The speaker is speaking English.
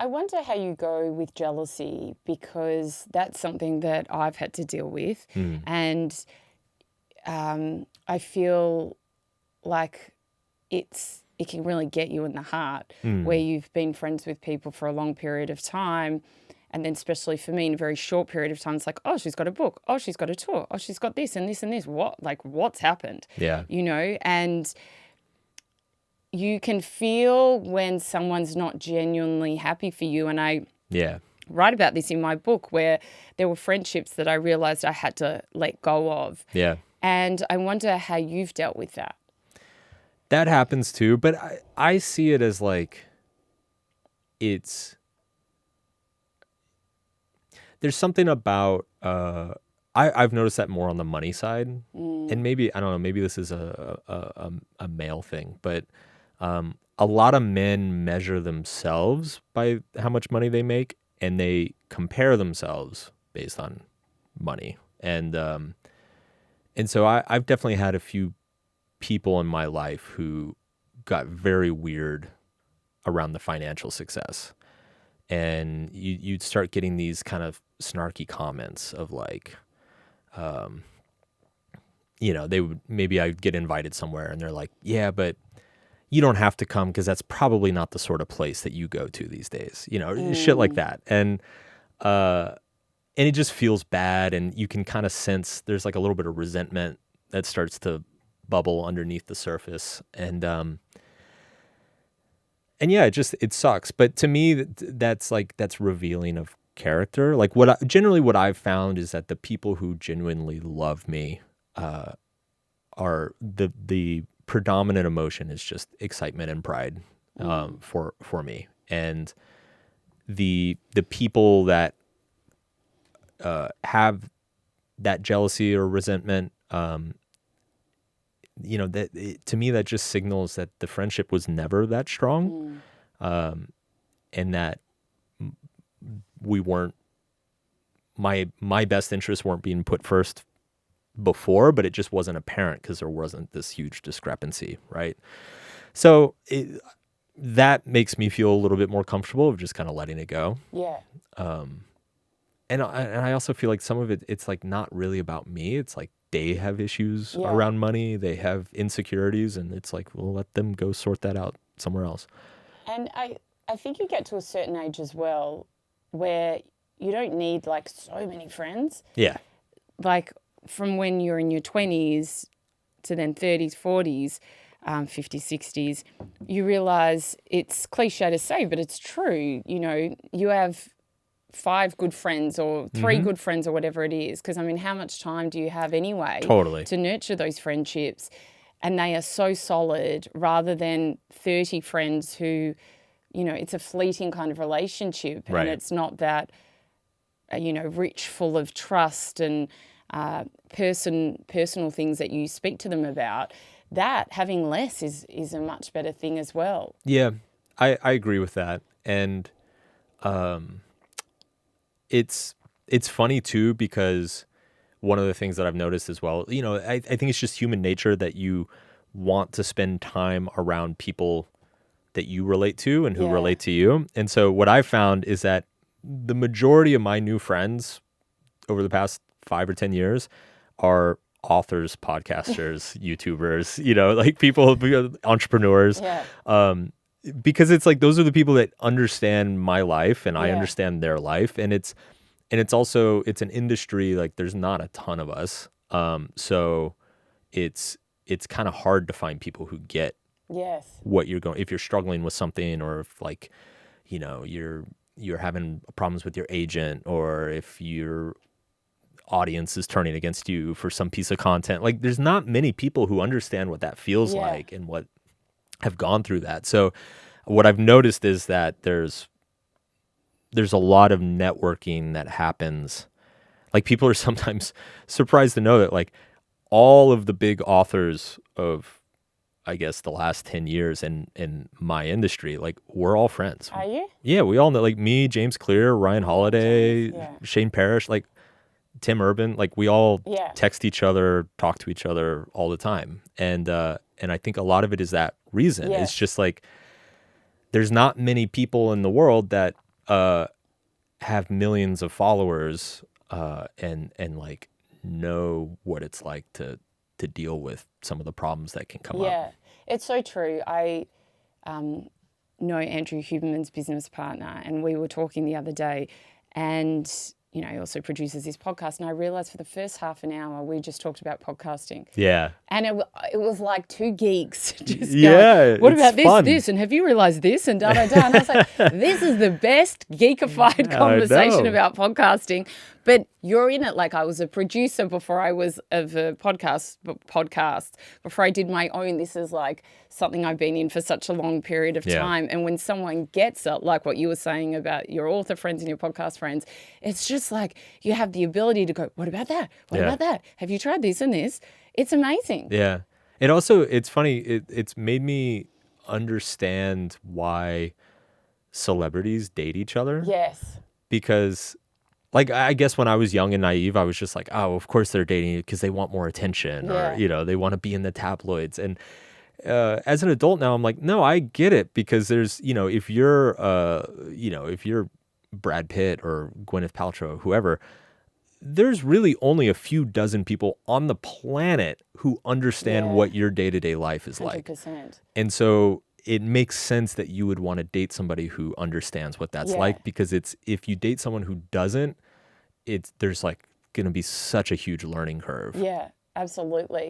I wonder how you go with jealousy, because that's something that I've had to deal with. And I feel like it can really get you in the heart, where you've been friends with people for a long period of time. And then especially for me, in a very short period of time, it's like, oh, she's got a book. Oh, she's got a tour. Oh, she's got this and this and this. What's happened? Yeah. And you can feel when someone's not genuinely happy for you. And I write about this in my book, where there were friendships that I realized I had to let go of. Yeah. And I wonder how you've dealt with that. That happens too, but I see it as like, there's something about, I've noticed that more on the money side, and maybe, I don't know, maybe this is a male thing, but a lot of men measure themselves by how much money they make, and they compare themselves based on money. And so I've definitely had a few people in my life who got very weird around the financial success. And you'd start getting these kind of snarky comments of like, maybe I'd get invited somewhere and they're like, yeah, but you don't have to come because that's probably not the sort of place that you go to these days, shit like that. And it just feels bad. And you can kind of sense there's like a little bit of resentment that starts to bubble underneath the surface. And yeah, it sucks. But to me, that's revealing of character. Like what I've found is that the people who genuinely love me are the predominant emotion is just excitement and pride for me. And the people that have that jealousy or resentment, to me, that just signals that the friendship was never that strong, and that we weren't, my best interests weren't being put first before, but it just wasn't apparent because there wasn't this huge discrepancy, right? So that makes me feel a little bit more comfortable of just kind of letting it go. Yeah. And I also feel like some of it's like not really about me. It's like they have issues around money. They have insecurities, and it's like, well, let them go sort that out somewhere else. And I think you get to a certain age as well where you don't need like so many friends. Yeah. Like from when you're in your 20s to then 30s, 40s, 50s, 60s, you realize it's cliche to say, but it's true. You have 5 good friends or 3 good friends or whatever it is. Because, how much time do you have anyway to nurture those friendships? And they are so solid, rather than 30 friends who, it's a fleeting kind of relationship. Right. And it's not that, rich, full of trust and personal things that you speak to them about. That, having less is a much better thing as well. Yeah, I agree with that. And it's funny too, because one of the things that I've noticed as well, I think it's just human nature that you want to spend time around people that you relate to and who relate to you. And so what I've found is that the majority of my new friends over the past 5 or 10 years are authors, podcasters, YouTubers, like people, entrepreneurs. Yeah. Because it's like those are the people that understand my life and I understand their life, and it's also an industry, like there's not a ton of us, so it's kind of hard to find people who get what you're going, if you're struggling with something, or if like you're having problems with your agent, or if your audience is turning against you for some piece of content. Like there's not many people who understand what that feels like and what have gone through that. So what I've noticed is that there's a lot of networking that happens. Like people are sometimes surprised to know that like all of the big authors of, I guess, the last 10 years in my industry, like we're all friends. Are you? Yeah, we all know, like me, James Clear, Ryan Holiday, Shane Parrish, like Tim Urban, like we all text each other, talk to each other all the time. And I think a lot of it is that reason. It's just like there's not many people in the world that have millions of followers and like know what it's like to deal with some of the problems that can come up. Yeah, it's so true. I know Andrew Huberman's business partner, and we were talking the other day, and you know, he also produces his podcast, and I realized for the first half an hour we just talked about podcasting. Yeah. And it was like two geeks just Yeah, going, what it's about this, fun. this, and have you realized this, and da-da-da. And I was like, this is the best geekified conversation know. about podcasting. But you're in it. Like, I was a producer before I was of a podcast, before I did my own. This is like something I've been in for such a long period of time. And when someone gets it, like what you were saying about your author friends and your podcast friends, it's just like you have the ability to go, what about that? What about that? Have you tried this and this? It's amazing. Yeah. And also, it's funny, it's made me understand why celebrities date each other. Yes. Because, like, I guess when I was young and naive, I was just like, oh, of course they're dating because they want more attention or, you know, they want to be in the tabloids. And as an adult now, I'm like, no, I get it, because there's, you know, if you're Brad Pitt or Gwyneth Paltrow, whoever, there's really only a few dozen people on the planet who understand what your day-to-day life is 100%. like. And so it makes sense that you would want to date somebody who understands what that's like, because if you date someone who doesn't, there's like going to be such a huge learning curve. Yeah, absolutely.